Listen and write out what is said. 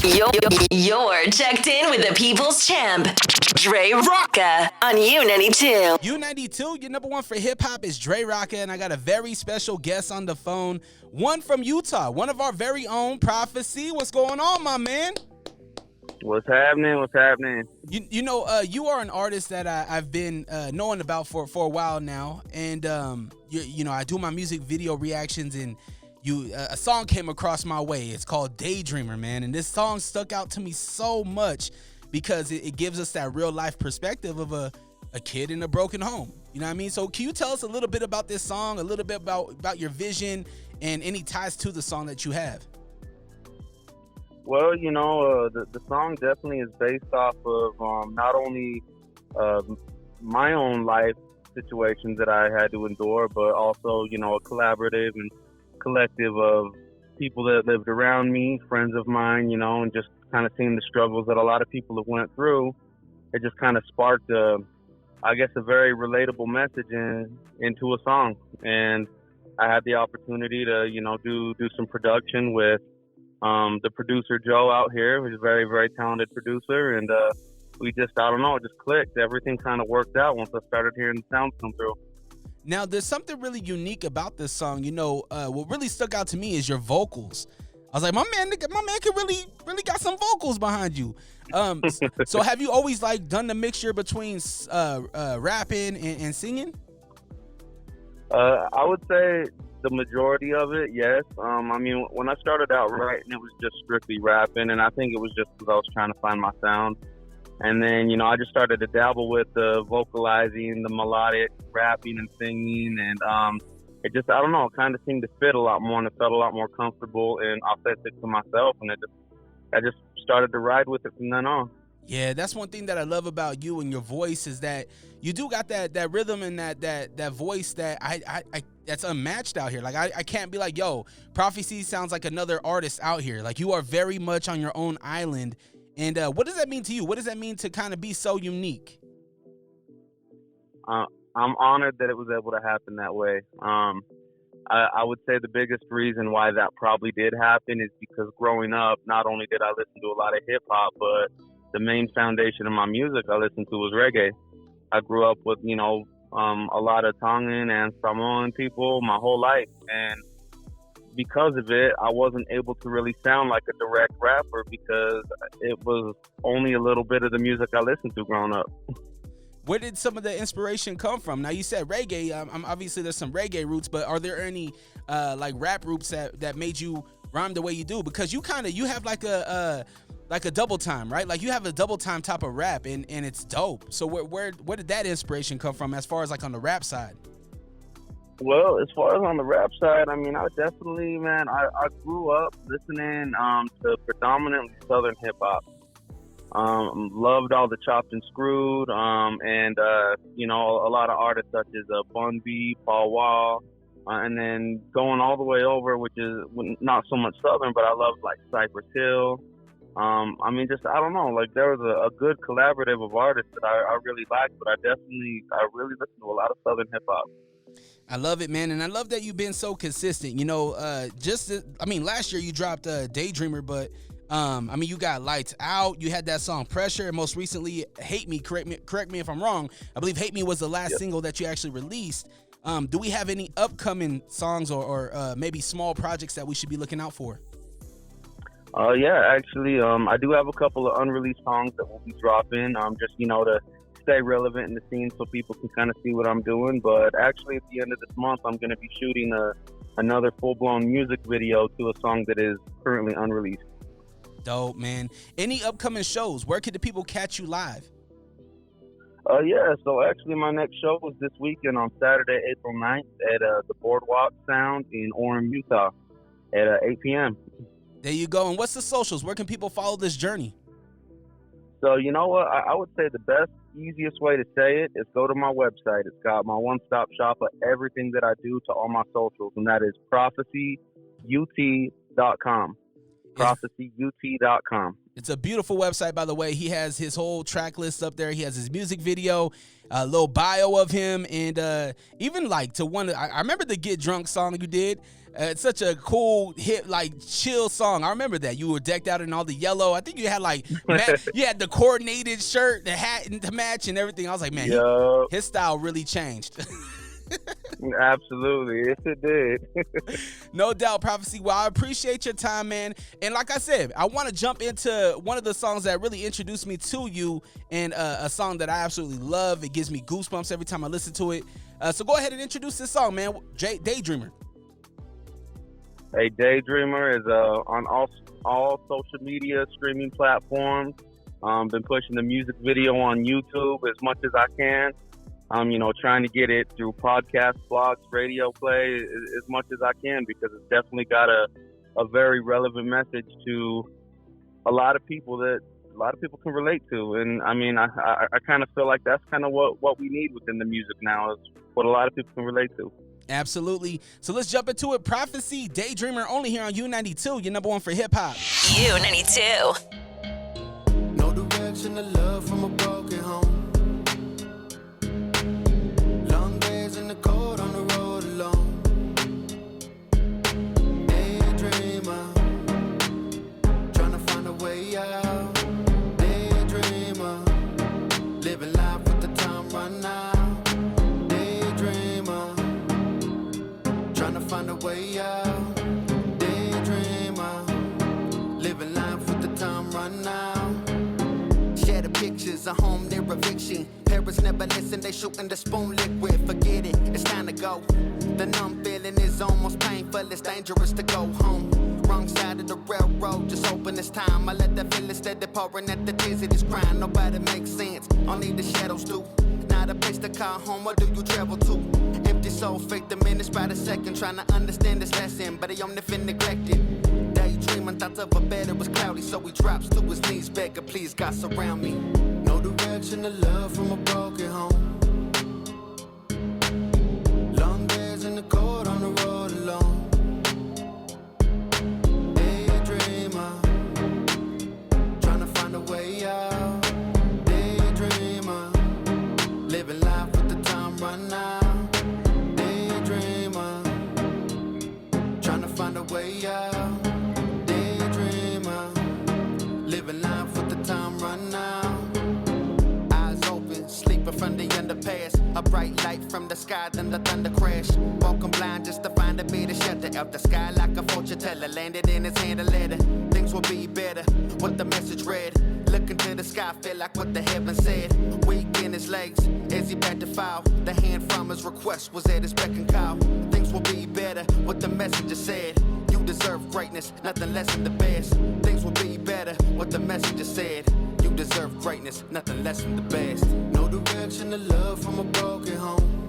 You're checked in with the people's champ, Dre Rocca, on U92. U92, your number one for hip hop is Dre Rocca, and I got a very special guest on the phone, one from Utah, one of our very own Prophecy. What's going on, my man? What's happening? What's happening? You are an artist that I've been knowing about for a while now, and I do my music video reactions, and a song came across my way. It's called Daydreamer, man, and this song stuck out to me so much because it gives us that real life perspective of a kid in a broken home. You know what I mean? So can you tell us a little bit about this song, a little bit about your vision, and any ties to the song that you have? Well, the song definitely is based off of not only my own life situations that I had to endure, but also, a collaborative and collective of people that lived around me, friends of mine, and just kind of seeing the struggles that a lot of people have went through. It just kind of sparked, a very relatable message into a song. And I had the opportunity to, do some production with the producer Joe out here, who's a very, very talented producer, and we just, it just clicked. Everything kind of worked out once I started hearing the sounds come through. Now, there's something really unique about this song. What really stuck out to me is your vocals. I was like, my man can really got some vocals behind you. So have you always done the mixture between rapping and singing? I would say the majority of it, yes. When I started out writing, it was just strictly rapping, and I think it was just because I was trying to find my sound. And then, I just started to dabble with the vocalizing, the melodic rapping and singing, and it just, it kind of seemed to fit a lot more, and it felt a lot more comfortable and authentic to myself, and I just started to ride with it from then on. Yeah, that's one thing that I love about you and your voice is that you do got that rhythm and that voice that I that's unmatched out here. I can't be like, yo, Prophecy sounds like another artist out here. You are very much on your own island. And what does that mean to you? What does that mean to kind of be so unique? I'm honored that it was able to happen that way. I would say the biggest reason why that probably did happen is because growing up, not only did I listen to a lot of hip hop, but the main foundation of my music I listened to was reggae. I grew up with, a lot of Tongan and Samoan people my whole life. And because of it, I wasn't able to really sound like a direct rapper because it was only a little bit of the music I listened to growing up. Where did some of the inspiration come from? Now, you said reggae. Obviously, there's some reggae roots, but are there any rap roots that made you rhyme the way you do? Because you have like a double time, right? You have a double time type of rap, and it's dope. So where did that inspiration come from as far as on the rap side? Well, as far as on the rap side, I definitely, man, I grew up listening to predominantly Southern hip hop. Loved all the Chopped and Screwed, and a lot of artists such as Bun B, Paul Wall, and then going all the way over, which is not so much Southern, but I love Cypress Hill. I don't know, there was a good collaborative of artists that I really liked, but I really listen to a lot of Southern hip hop. I love it, man, and I love that you've been so consistent. Last year you dropped Daydreamer, but you got Lights Out, you had that song Pressure, and most recently Hate Me. Correct me if I'm wrong. I believe Hate Me was the last single that you actually released. Do we have any upcoming songs or maybe small projects that we should be looking out for? Actually, I do have a couple of unreleased songs that we'll be dropping, to stay relevant in the scene so people can kind of see what I'm doing. But actually, at the end of this month, I'm going to be shooting another full-blown music video to a song that is currently unreleased. Dope, man. Any upcoming shows? Where could the people catch you live? So actually my next show is this weekend on Saturday, April 9th at the Boardwalk Sound in Orem, Utah at 8 p.m. There you go. And what's the socials? Where can people follow this journey? So, you know what? I would say the best, easiest way to say it is go to my website. It's got my one-stop shop of everything that I do to all my socials, and that is prophecyut.com. prophecyut.com. It's a beautiful website, by the way. He has his whole track list up there. He has his music video, a little bio of him, and even like to one. I remember the Get Drunk song you did. It's such a cool hit, like chill song. I remember that you were decked out in all the yellow. I think you had like you had the coordinated shirt, the hat to match, and everything. I was like, man, his style really changed. Absolutely, yes it did. No doubt, Prophecy. Well, I appreciate your time, man. And like I said, I want to jump into one of the songs that really introduced me to you, and a song that I absolutely love. It gives me goosebumps every time I listen to it. So go ahead and introduce this song, man. Daydreamer. Hey, Daydreamer is on all social media streaming platforms. Been pushing the music video on YouTube as much as I can. Trying to get it through podcasts, blogs, radio play as much as I can, because it's definitely got a very relevant message to a lot of people that a lot of people can relate to. And I mean, I kind of feel like that's kind of what we need within the music now, is what a lot of people can relate to. Absolutely. So let's jump into it. Prophecy, Daydreamer, only here on U92, your number one for hip hop. U92. No direction to love from a broken home. Long days in the cold on the road alone. Daydreamer, trying to find a way out. Daydreamer, living life with the time run out. Daydreamer, trying to find a way out. Daydreamer, living life with the time run out. Share the pictures, a home near eviction. Parents never listen, they shooting the spoon liquid. Forget it, it's time to go. The numb feeling is almost painful, it's dangerous to go home. Wrong side of the railroad, just hoping it's time. I let that feeling steady pouring at the tears of this crying. Nobody makes sense, only the shadows do. Not a place to call home, where do you travel to? Empty soul, fake the minutes by the second. Trying to understand this lesson, but he only feel neglected. Daydreaming, thoughts of a better was cloudy, so he drops to his knees, begging, please God surround me. No direction to love from a broken home. Long days in the cold on the road alone. Daydreamer, trying to find a way out. Daydreamer, living life with the time run out. Daydreamer, trying to find a way out. Daydreamer, living life with the time run out. Eyes open, sleeping from the underpass. A bright light from the sky, then the thunder crash. Walking blind just to find a bit of shelter. Up the sky like a fortune teller, landed in his hand a letter. Things will be better, what the message read. Looking to the sky, feel like what the heaven said. Weak in his legs, as he back to fall. The hand from his request was at his beck and call. Things will be better, what the messenger said. You deserve greatness, nothing less than the best. Things will be better, what the messenger said. You deserve greatness, nothing less than the best. No direction to love from a broken home.